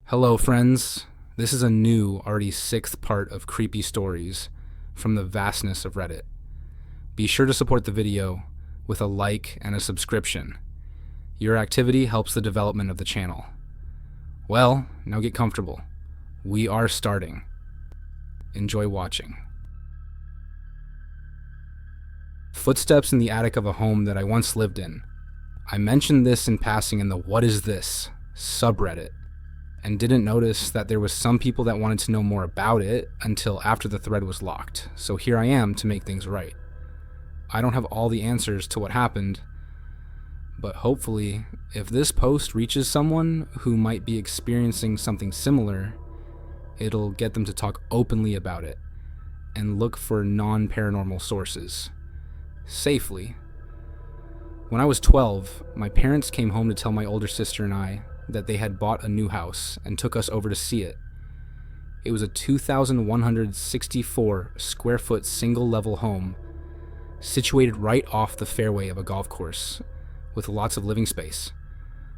Hello, friends. This is a new, already sixth part of Creepy Stories from the vastness of Reddit. Be sure to support the video with a like and a subscription. Your activity helps the development of the channel. Well, now get comfortable. We are starting. Enjoy watching. Footsteps in the attic of a home that I once lived in. I mentioned this in passing in the What Is This subreddit, and didn't notice that there was some people that wanted to know more about it until after the thread was locked, so here I am to make things right. I don't have all the answers to what happened, but hopefully, if this post reaches someone who might be experiencing something similar, it'll get them to talk openly about it and look for non-paranormal sources. Safely. When I was 12, my parents came home to tell my older sister and I that they had bought a new house and took us over to see it. It was a 2,164 square foot single level home situated right off the fairway of a golf course with lots of living space,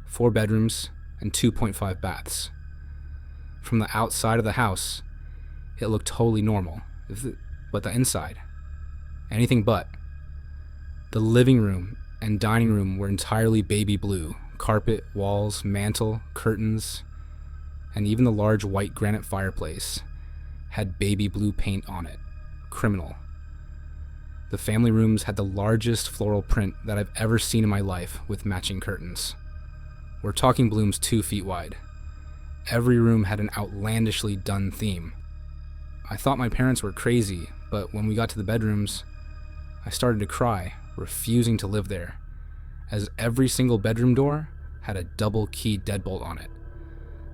4 bedrooms and 2.5 baths. From the outside of the house, it looked totally normal, but the inside, anything but. The living room and dining room were entirely baby blue. Carpet, walls, mantle, curtains, and even the large white granite fireplace had baby blue paint on it. Criminal. The family rooms had the largest floral print that I've ever seen in my life with matching curtains. We're talking blooms 2 feet wide. Every room had an outlandishly done theme. I thought my parents were crazy, but when we got to the bedrooms, I started to cry, refusing to live there, as every single bedroom door had a double key deadbolt on it,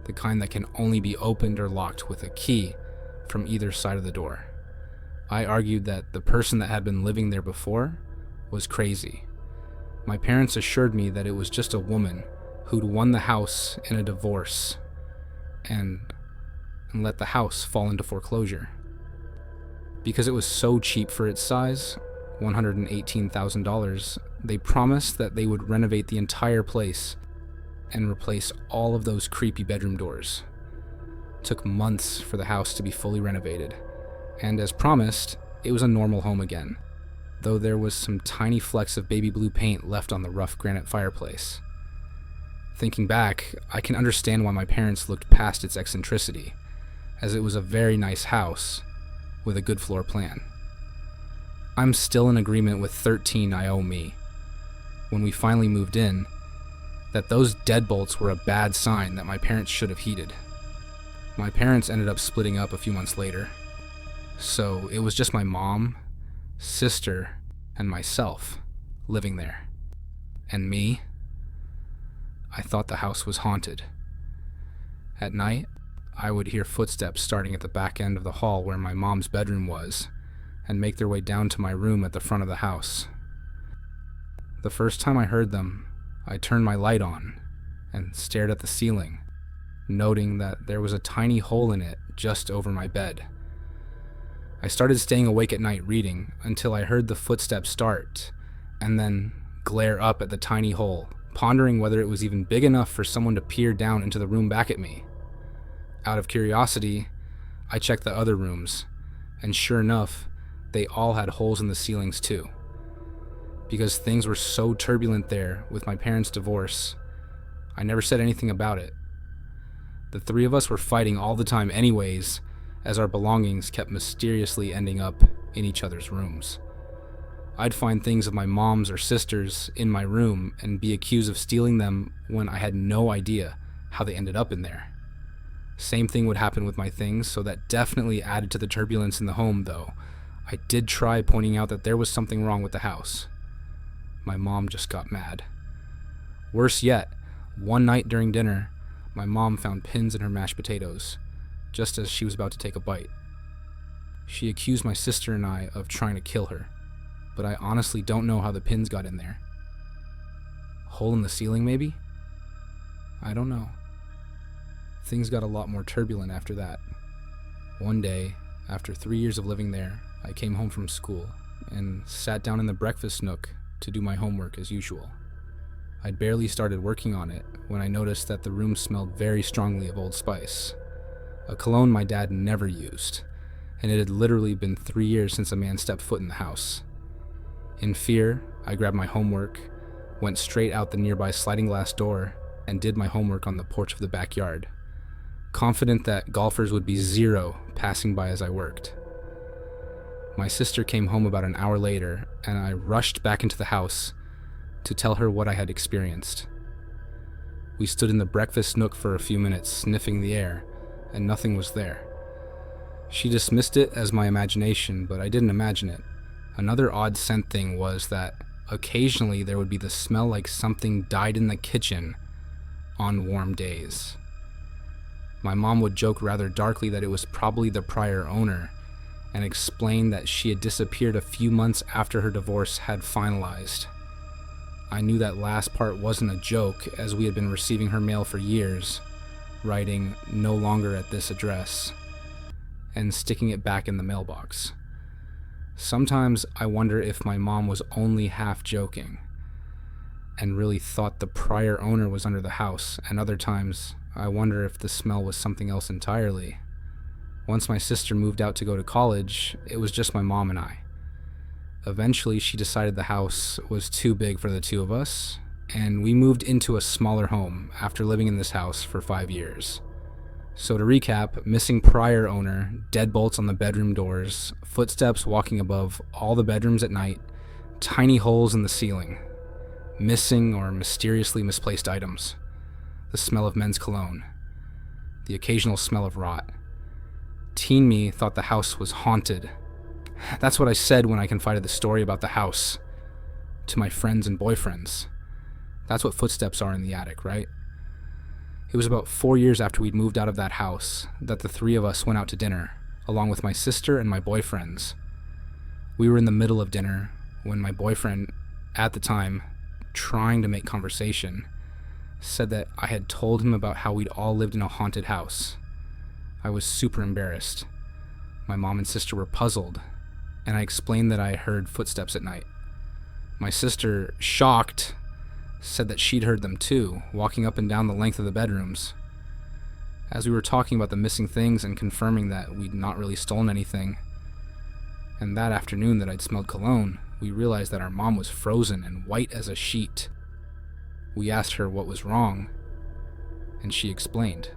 the kind that can only be opened or locked with a key from either side of the door. I argued that the person that had been living there before was crazy. My parents assured me that it was just a woman who'd won the house in a divorce and let the house fall into foreclosure. Because it was so cheap for its size, $118,000, they promised that they would renovate the entire place and replace all of those creepy bedroom doors. It took months for the house to be fully renovated, and as promised, it was a normal home again, though there was some tiny flecks of baby blue paint left on the rough granite fireplace. Thinking back, I can understand why my parents looked past its eccentricity, as it was a very nice house with a good floor plan. I'm still in agreement with 13 I owe me, when we finally moved in, that those deadbolts were a bad sign that my parents should have heeded. My parents ended up splitting up a few months later, so it was just my mom, sister, and myself living there. And me, I thought the house was haunted. At night, I would hear footsteps starting at the back end of the hall where my mom's bedroom was, and make their way down to my room at the front of the house. The first time I heard them, I turned my light on and stared at the ceiling, noting that there was a tiny hole in it just over my bed. I started staying awake at night reading until I heard the footsteps start and then glare up at the tiny hole, pondering whether it was even big enough for someone to peer down into the room back at me. Out of curiosity, I checked the other rooms, and sure enough, they all had holes in the ceilings too. Because things were so turbulent there with my parents' divorce, I never said anything about it. The 3 of us were fighting all the time anyways, as our belongings kept mysteriously ending up in each other's rooms. I'd find things of my mom's or sister's in my room and be accused of stealing them when I had no idea how they ended up in there. Same thing would happen with my things, so that definitely added to the turbulence in the home, though I did try pointing out that there was something wrong with the house. My mom just got mad. Worse yet, one night during dinner, my mom found pins in her mashed potatoes, just as she was about to take a bite. She accused my sister and I of trying to kill her, but I honestly don't know how the pins got in there. Hole in the ceiling, maybe? I don't know. Things got a lot more turbulent after that. One day, after 3 years of living there, I came home from school and sat down in the breakfast nook to do my homework as usual. I'd barely started working on it when I noticed that the room smelled very strongly of Old Spice, a cologne my dad never used, and it had literally been 3 years since a man stepped foot in the house. In fear, I grabbed my homework, went straight out the nearby sliding glass door, and did my homework on the porch of the backyard, confident that golfers would be zero passing by as I worked. My sister came home about an hour later, and I rushed back into the house to tell her what I had experienced. We stood in the breakfast nook for a few minutes, sniffing the air, and nothing was there. She dismissed it as my imagination, but I didn't imagine it. Another odd scent thing was that occasionally there would be the smell like something died in the kitchen on warm days. My mom would joke rather darkly that it was probably the prior owner, and explain that she had disappeared a few months after her divorce had finalized. I knew that last part wasn't a joke, as we had been receiving her mail for years, writing "no longer at this address," and sticking it back in the mailbox. Sometimes I wonder if my mom was only half joking and really thought the prior owner was under the house, and other times I wonder if the smell was something else entirely. Once my sister moved out to go to college, it was just my mom and I. Eventually, she decided the house was too big for the two of us, and we moved into a smaller home after living in this house for 5 years. So to recap, missing prior owner, deadbolts on the bedroom doors, footsteps walking above all the bedrooms at night, tiny holes in the ceiling, missing or mysteriously misplaced items, the smell of men's cologne, the occasional smell of rot. Teen me thought the house was haunted. That's what I said when I confided the story about the house to my friends and boyfriends. That's what footsteps are in the attic, right? It was about 4 years after we'd moved out of that house that the three of us went out to dinner, along with my sister and my boyfriends. We were in the middle of dinner when my boyfriend, at the time, trying to make conversation, said that I had told him about how we'd all lived in a haunted house. I was super embarrassed. My mom and sister were puzzled, and I explained that I heard footsteps at night. My sister, shocked, said that she'd heard them too, walking up and down the length of the bedrooms. As we were talking about the missing things and confirming that we'd not really stolen anything, and that afternoon that I'd smelled cologne, we realized that our mom was frozen and white as a sheet. We asked her what was wrong, and she explained.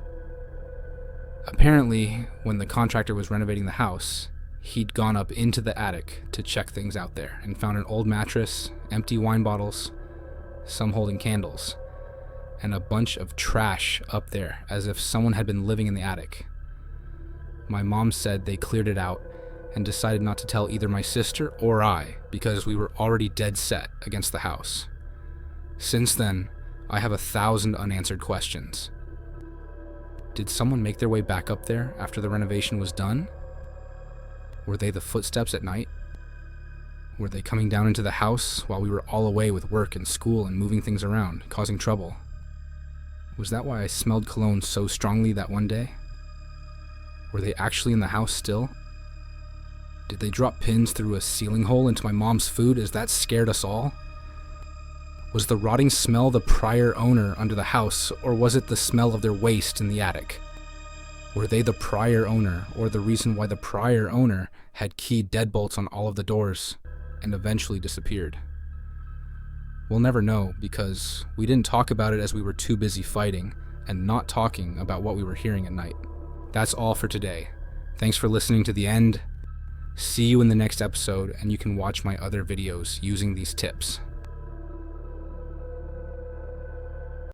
Apparently, when the contractor was renovating the house, he'd gone up into the attic to check things out there and found an old mattress, empty wine bottles, some holding candles, and a bunch of trash up there as if someone had been living in the attic. My mom said they cleared it out and decided not to tell either my sister or I because we were already dead set against the house. Since then, I have 1,000 unanswered questions. Did someone make their way back up there after the renovation was done? Were they the footsteps at night? Were they coming down into the house while we were all away with work and school and moving things around, causing trouble? Was that why I smelled cologne so strongly that one day? Were they actually in the house still? Did they drop pins through a ceiling hole into my mom's food as that scared us all? Was the rotting smell the prior owner under the house, or was it the smell of their waste in the attic? Were they the prior owner, or the reason why the prior owner had keyed deadbolts on all of the doors and eventually disappeared? We'll never know because we didn't talk about it as we were too busy fighting and not talking about what we were hearing at night. That's all for today. Thanks for listening to the end. See you in the next episode, and you can watch my other videos using these tips.